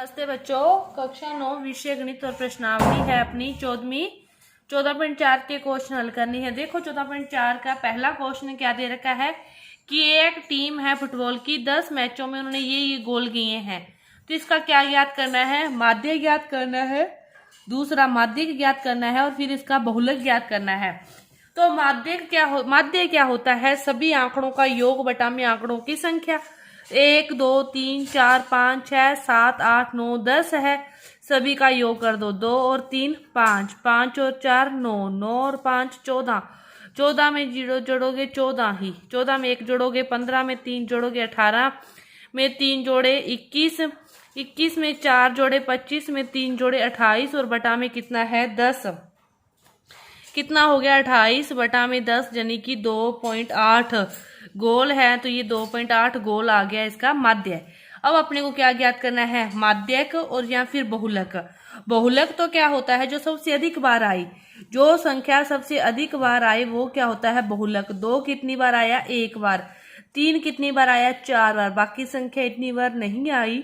नमस्ते बच्चों, कक्षा 9 विषय गणित और प्रश्नावली है अपनी 14.4 के क्वेश्चन हल करनी है। देखो 14.4 का पहला क्वेश्चन क्या दे रखा है कि एक टीम है फुटबॉल की, 10 मैचों में उन्होंने ये गोल किए हैं। तो इसका क्या ज्ञात करना है? माध्य ज्ञात करना है, दूसरा माध्यक ज्ञात करना है और फिर इसका बहुलक ज्ञात करना है। तो माध्य क्या होता है? सभी आंकड़ों का योग बटा में आंकड़ों की संख्या। 1 2 3 4 5 6 7 8 9 10 है, सभी का योग कर दो। 2 और 3 5, 5 और 4 9, 9 और 5 14, 14 में 0 जोड़ोगे 14 ही, 14 में 1 जोड़ोगे 15, में 3 जोड़ोगे 18, में 3 जोड़े 21, 21 में 4 जोड़े 25, में 3 जोड़े 28 और बटा में कितना है 10। कितना हो गया 28 बटा में 10 यानी कि 2.8 गोल है। तो ये 2.8 गोल आ गया इसका माध्य। अब अपने को क्या ज्ञात करना है? माध्यक और या फिर बहुलक। बहुलक तो क्या होता है? जो सबसे अधिक बार आई, जो संख्या सबसे अधिक बार आई वो क्या होता है? बहुलक। 2 कितनी बार आया? 1 बार। 3 कितनी बार आया? 4 बार। बाकी संख्या इतनी बार नहीं आई,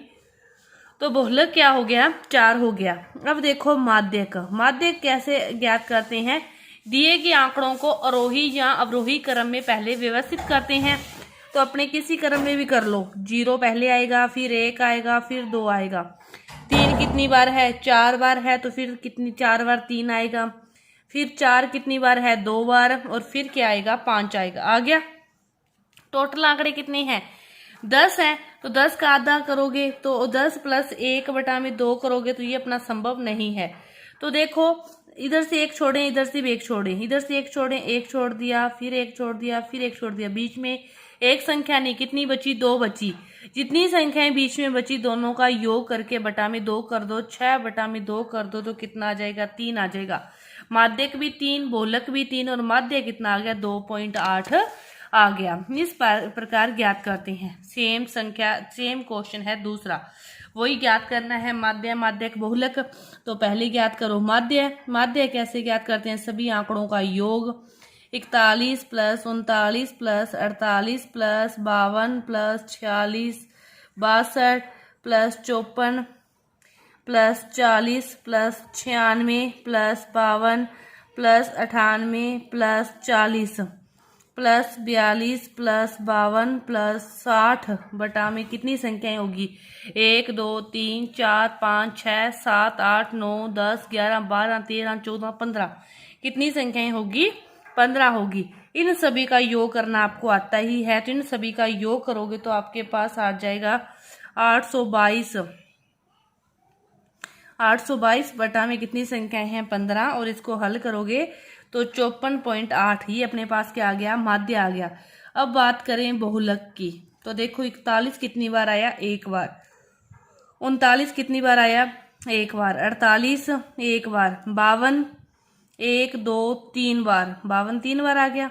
तो बहुलक क्या हो गया? 4 हो गया। अब देखो माध्यक। माध्यक कैसे ज्ञात करते हैं? दिए गए आंकड़ों को आरोही या अवरोही क्रम में पहले व्यवस्थित करते हैं। तो अपने किसी क्रम में भी कर लो, 0 पहले आएगा, फिर 1 आएगा, फिर 2 आएगा। 3 कितनी बार है? 4 बार है, तो फिर कितनी 4 बार 3 आएगा। फिर 4 कितनी बार है? 2 बार। और फिर क्या आएगा? 5 आएगा। आ गया। टोटल आंकड़े कितने हैं? 10 है, तो 10 का आधा करोगे तो 10 प्लस 1 बटा में 2 करोगे तो ये अपना संभव नहीं है। तो देखो इधर से 1 छोड़े, इधर से भी 1 छोड़े, इधर से 1 छोड़े, 1 छोड़ दिया, फिर 1 छोड़ दिया, फिर 1 छोड़ दिया, बीच में एक संख्या नहीं, कितनी बची? 2 बची। जितनी संख्याएं बीच में बची दोनों का योग करके बटा में 2 कर दो, 6 बटा में 2 कर दो तो कितना आ जाएगा? 3 आ जाएगा। माध्यक भी 3, बहुलक भी 3 और माध्य कितना आ गया? 2.8 आ गया। इस प्रकार ज्ञात करते हैं। सेम क्वेश्चन है दूसरा, वही ज्ञात करना है। माध्य, माध्यक, बहुलक। तो पहले ज्ञात करो माध्य। माध्य कैसे ज्ञात करते हैं? सभी आंकड़ों का योग। 41 plus 39 plus 48 plus 52 plus 46 62 plus 54 plus 40 plus 96 plus 52 plus 98 plus 40 plus 42 plus 52 plus 60 बटा में कितनी संख्याएं होगी? 1 2 3 4 5 6 7 8 9 10 11 12 13 14 15। कितनी संख्याएं होगी? 15 होगी। इन सभी का योग करना आपको आता ही है, तो इन सभी का योग करोगे तो आपके पास आ जाएगा 822। 822 बटा में कितनी संख्याएं हैं? 15। और इसको हल करोगे तो 54.8 ही अपने पास क्या आ गया? माध्य आ गया। अब बात करें बहुलक की, तो देखो 41 कितनी बार आया? 1 बार। 39 कितनी बार आया? 1 बार। 48 1 बार। 52 1 2 3 बार, 52 3 बार आ गया।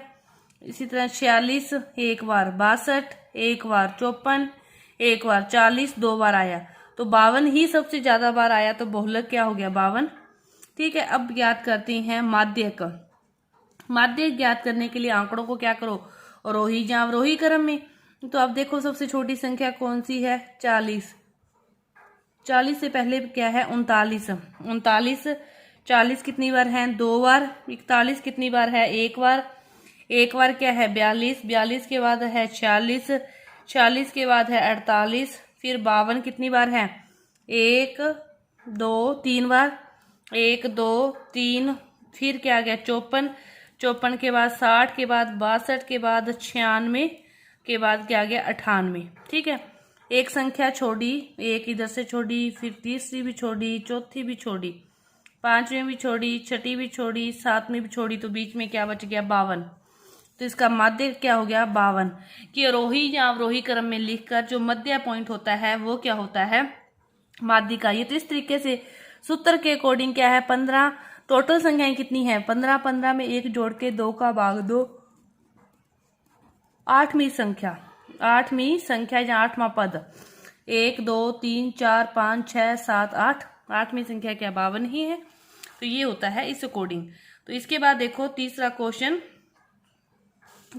इसी तरह 46 1 बार, 62 1 बार, 54 1 बार, 40 2 बार आया। तो 52 ही सबसे ज्यादा बार आया, तो बहुलक क्या हो गया? 52। ठीक है। अब ज्ञात करते हैं माध्यक। माध्यक ज्ञात करने के लिए आंकड़ों को क्या करो? आरोही या अवरोही क्रम में। तो अब देखो सबसे छोटी संख्या कौन सी है? 40। 40 से पहले क्या है? 39। 39 40 कितनी बार है? 2 बार। 41 कितनी बार है? 1 बार। 1 बार क्या है? 42। 42 के बाद है 46। 46 के बाद है 48। फिर 52 कितनी बार है? 1 2 3 बार। 1 2 3। फिर क्या आ गया? 54। 54 के बाद 60 के बाद 62 के बाद 96 के बाद क्या आ गया? 98। ठीक है। एक संख्या छोड़ी, एक इधर से छोड़ी, फिर तीसरी भी छोड़ी, चौथी भी छोड़ी, 5वीं भी छोड़ी, छठी भी छोड़ी, 7वीं भी छोड़ी, तो बीच में क्या बच गया? 52। तो इसका माध्य क्या हो गया? 52। कि आरोही या अवरोही क्रम में लिखकर जो मध्य पॉइंट होता है वो क्या होता है? माध्य का। ये तो इस तरीके से सूत्र के अकॉर्डिंग क्या है? 15। टोटल संख्याएं कितनी है? 15। 15 में 1 जोड़ के 2 का भाग दो, 8वीं संख्या। 8वीं संख्या या 8वां पद। 1 2 3 4 5 6 7 8। 8वीं संख्या क्या? 52 ही है। तो ये होता है इस अकॉर्डिंग। तो इसके बाद देखो तीसरा क्वेश्चन।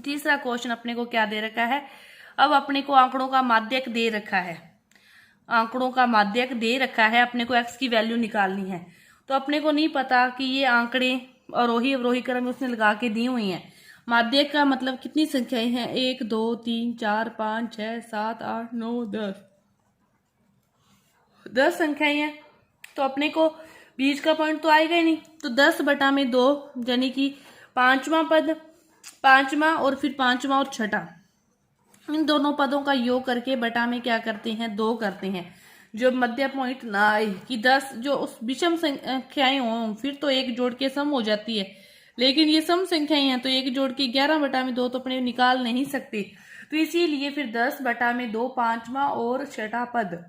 तीसरा क्वेश्चन अपने को क्या दे रखा है? अब अपने को आंकड़ों का माध्यक दे रखा है। आंकड़ों का माध्यक दे रखा है, अपने को x की वैल्यू निकालनी है। तो अपने को नहीं पता कि ये आंकड़े आरोही अवरोही क्रम में उसने लगा के दी हुई हैं। माध्यक का मतलब कितनी संख्याएं हैं, 1 2 3 4 5 6 7 8 9 10 संख्याएं हैं। तो अपने को बीच का पॉइंट तो आएगा ही नहीं, तो 10/2 यानी कि पांचवा पद, पांचवा और फिर पांचवा और छठा, इन दोनों पदों का योग करके बटा में क्या करते हैं, 2 करते हैं। जो मध्य पॉइंट ना आए कि 10 जो उस विषम संख्याएं हों फिर तो 1 जोड़ के सम हो जाती है, लेकिन ये सम संख्याएं हैं तो 1 जोड़ के 11/2 तो अपने निकाल नहीं सकते। तो इसीलिए फिर 10/2 पांचवा और छठा पद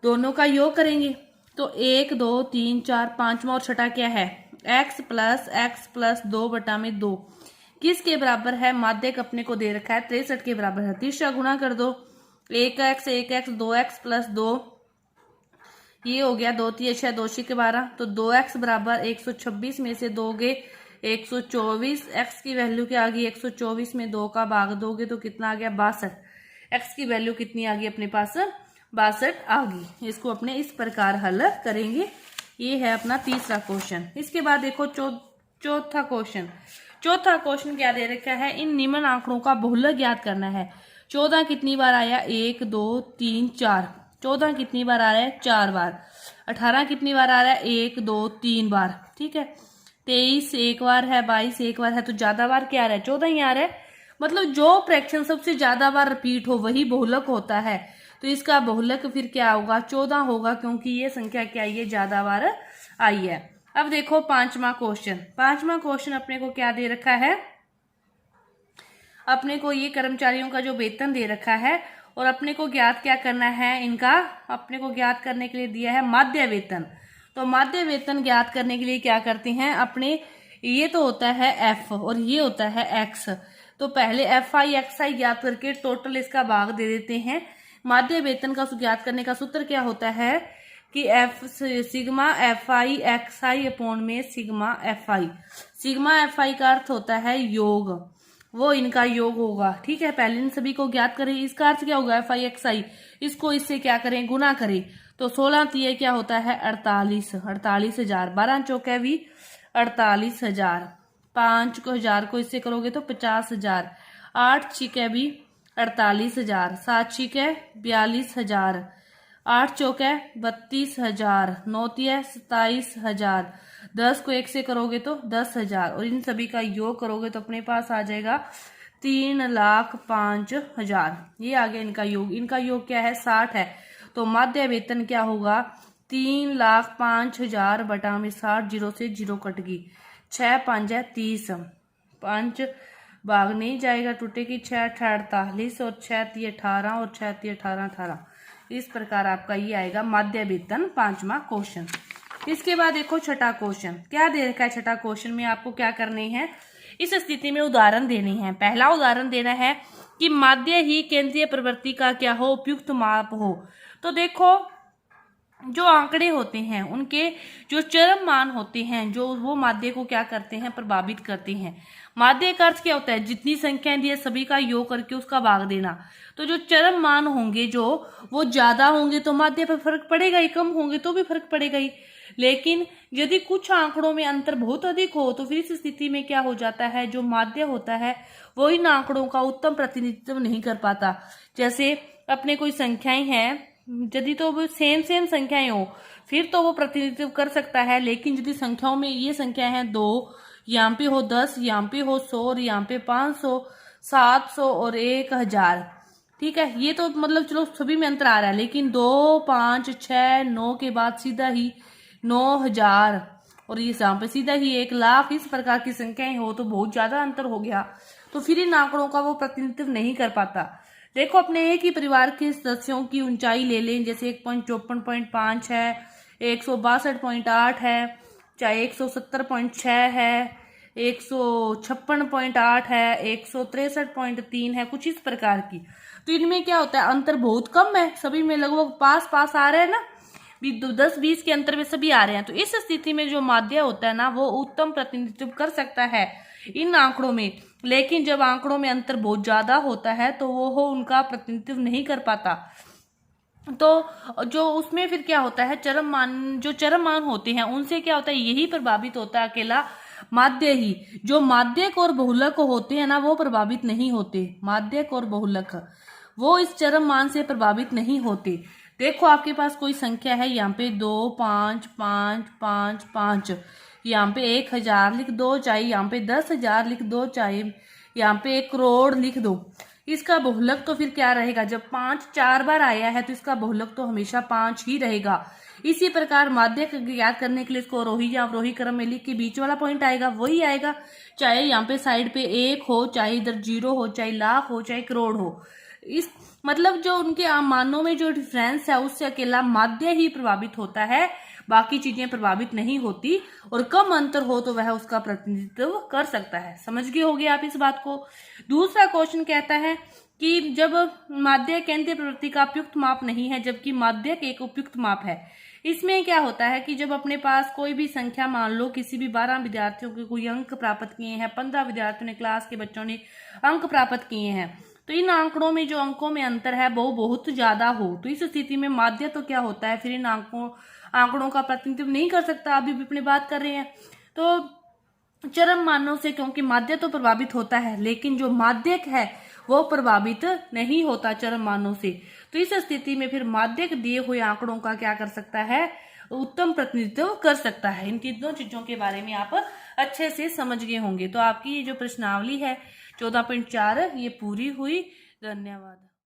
दोनों का योग करेंगे। तो 1 2 3 4 पांचवा और छठा क्या है, x प्लस 2/2 किसके बराबर है, माध्यक अपने को दे रखा है 63 के बराबर है। तीसरा गुणा कर दो, 1x 2x प्लस 2, ये हो गया 2 3 6 2 6 12, तो 2x बराबर 126 में से दोगे 124, x की वैल्यू क्या आ गई, 124 में 2 का भाग दोगे तो कितना आ गया, 62। x की वैल्यू कितनी आ गई अपने पास, 62 आ गई। इसको अपने इस प्रकार हल करेंगे। ये है अपना तीसरा क्वेश्चन। इसके बाद देखो चौथा क्वेश्चन। चौथा क्वेश्चन क्या दे रखा है, इन निम्न आंकड़ों का बहुलक ज्ञात करना है। 14 कितनी बार आया, 1 2 3 4, 14 कितनी बार आ रहा है, 4 बार। 18 कितनी बार आ रहा है, 1 2 3 बार, ठीक है। 23 एक बार है, 22 एक बार है, तो ज्यादा बार क्या आ रहा है, 14 ही आ रहा है। मतलब जो फ्रैक्शन सबसे ज्यादा बार रिपीट हो वही बहुलक होता है, तो इसका बहुलक फिर क्या होगा, 14 होगा, क्योंकि ये संख्या क्या आई है, ज्यादा बार आई है। अब देखो पांचवा क्वेश्चन। पांचवा क्वेश्चन अपने को क्या दे रखा है, अपने को ये कर्मचारियों का जो वेतन दे रखा है और अपने को ज्ञात क्या करना है इनका, अपने को ज्ञात करने के लिए दिया है माध्य वेतन। तो माध्य वेतन ज्ञात करने के लिए क्या करते हैं अपने, ये तो होता है एफ और ये होता है एक्स, तो पहले एफ आई एक्स आई ज्ञात करके टोटल इसका भाग दे देते हैं। माध्य वेतन का ज्ञात करने का सूत्र क्या होता है कि F sigma F I X I upon में sigma F I. Sigma F I का अर्थ होता है योग, वो इनका योग होगा, ठीक है। पहले इन सभी को ज्ञात करें, इसका अर्थ क्या होगा, एफ आई एक्स आई, इसको इससे क्या करें, गुना करें, तो 16 तीय क्या होता है, 48,000। 12 चौके भी 48,000, 5,000 को इससे करोगे तो 50,000, 8 छिके भी 48,000, 7 छिके 42,000, 8 चौके 32,000, 9 तिया 27,000, 10 को 1 से करोगे तो 10,000 और इन सभी का योग करोगे तो अपने पास आ जाएगा 3,05,000। ये आ गया इनका योग। इनका योग क्या है, 60 है, तो माध्य वेतन क्या होगा, 3,05,000 बटा में 60, 0 से 0 कट गई, 6 5 है 30, 5 भाग नहीं जाएगा, टूटेगी 6 48 और 6 3 18 और 6 3 18 18। इस प्रकार आपका ये आएगा माध्य वेतन, पांचवा क्वेश्चन। इसके बाद देखो छठा क्वेश्चन क्या दे रखा है। छठा क्वेश्चन में आपको क्या करने हैं, इस स्थिति में उदाहरण देने हैं। पहला उदाहरण देना है कि माध्य ही केंद्रीय प्रवृत्ति का क्या हो, उपयुक्त माप हो। तो देखो जो आंकड़े होते हैं उनके जो चरम मान होते हैं, जो वो माध्य को क्या करते हैं, प्रभावित करते हैं। माध्य का अर्थ क्या होता है, जितनी संख्याएं दी है सभी का योग करके उसका भाग देना। तो जो चरम मान होंगे जो वो ज्यादा होंगे तो माध्य पर फर्क पड़ेगा ही, कम होंगे तो भी फर्क पड़ेगा ही। लेकिन यदि कुछ आंकड़ों में अंतर बहुत अधिक हो तो फिर इस स्थिति में क्या हो जाता है, जो माध्य होता है वो इन आंकड़ों का उत्तम प्रतिनिधित्व नहीं कर पाता। जैसे अपने कोई संख्याएं हैं, यदि तो वो सेम संख्याएं हो फिर तो वो प्रतिनिधित्व कर सकता है, लेकिन यदि संख्याओं में ये संख्या है 2, यहाँ पे हो 10, यहाँ पे हो 100 और यहाँ पे 500, 700 और 1,000, ठीक है। ये तो मतलब चलो सभी में अंतर आ रहा है, लेकिन 2 5 6 9 के बाद सीधा ही 9,000 और ये यहाँ पे सीधा ही 1,00,000, इस प्रकार की संख्याएं हो तो बहुत ज्यादा अंतर हो गया, तो फिर इन आंकड़ों का वो प्रतिनिधित्व नहीं कर पाता। देखो अपने एक ही परिवार के सदस्यों की ऊंचाई ले लें, जैसे 154.5 है, 162.8 है, चाहे 170.6 है, 156.8 है, 163.3 है, कुछ इस प्रकार की। तो इनमें क्या होता है, अंतर बहुत कम है, सभी में लगभग पास पास आ रहे हैं ना, 10-20 के अंतर में सभी आ रहे हैं। तो इस स्थिति में जो माध्य होता है ना वो उत्तम प्रतिनिधित्व कर सकता है इन आंकड़ों में, लेकिन जब आंकड़ों में अंतर बहुत ज्यादा होता है तो वो उनका प्रतिनिधित्व नहीं कर पाता। तो जो उसमें फिर क्या होता है, चरम मान, जो चरम मान होते हैं उनसे क्या होता है, यही प्रभावित होता है, अकेला माध्य ही। जो माध्यक और बहुलक होते हैं ना, वो प्रभावित नहीं होते। माध्यक और बहुलक वो इस चरम मान से प्रभावित नहीं होते। देखो आपके पास कोई संख्या है, यहाँ पे 2, 5, 5, 5, 5, यहाँ पे 1000 लिख दो, चाहे यहाँ पे 10,000 लिख दो, चाहे यहाँ पे 1 करोड़ लिख दो। इसका बहुलक तो फिर क्या रहेगा, जब 5 4 बार आया है तो इसका बहुलक तो हमेशा 5 ही रहेगा। इसी प्रकार माध्यक ज्ञात करने के लिए इसको अवरोही या अवरोही क्रम में लिख के बीच वाला पॉइंट आएगा वही आएगा, चाहे यहाँ पे साइड पे 1 हो, चाहे इधर 0 हो, चाहे लाख हो, चाहे करोड़ हो। इस मतलब जो उनके आम मानों में जो डिफरेंस है उससे अकेला माध्य ही प्रभावित होता है, बाकी चीजें प्रभावित नहीं होती। और कम अंतर हो तो वह उसका प्रतिनिधित्व कर सकता है। समझ गए होगे आप इस बात को। दूसरा क्वेश्चन कहता है कि जब माध्य केंद्रीय प्रवृत्ति का उपयुक्त माप नहीं है, जबकि माध्यक एक उपयुक्त माप है। इसमें क्या होता है कि जब अपने पास कोई भी संख्या, मान लो किसी भी 12 विद्यार्थियों के कोई अंक प्राप्त किए हैं, 15 विद्यार्थियों ने, क्लास के बच्चों ने अंक प्राप्त किए हैं, तो इन आंकड़ों में जो अंकों में अंतर है वो बहुत ज्यादा हो, तो इस स्थिति में माध्य तो क्या होता है, फिर इन आंकड़ों का प्रतिनिधित्व नहीं कर सकता। अभी भी अपनी बात कर रहे हैं। तो चरम मानों से क्योंकि माध्य तो प्रभावित होता है, लेकिन जो माध्यक है वो प्रभावित नहीं होता चरम मानों से। तो इस स्थिति में फिर माध्यक दिए हुए आंकड़ों का क्या कर सकता है, उत्तम प्रतिनिधित्व कर सकता है। इन तीनों चीजों के बारे में आप अच्छे से समझ गए होंगे। तो आपकी ये जो प्रश्नावली है 14.4 ये पूरी हुई। धन्यवाद।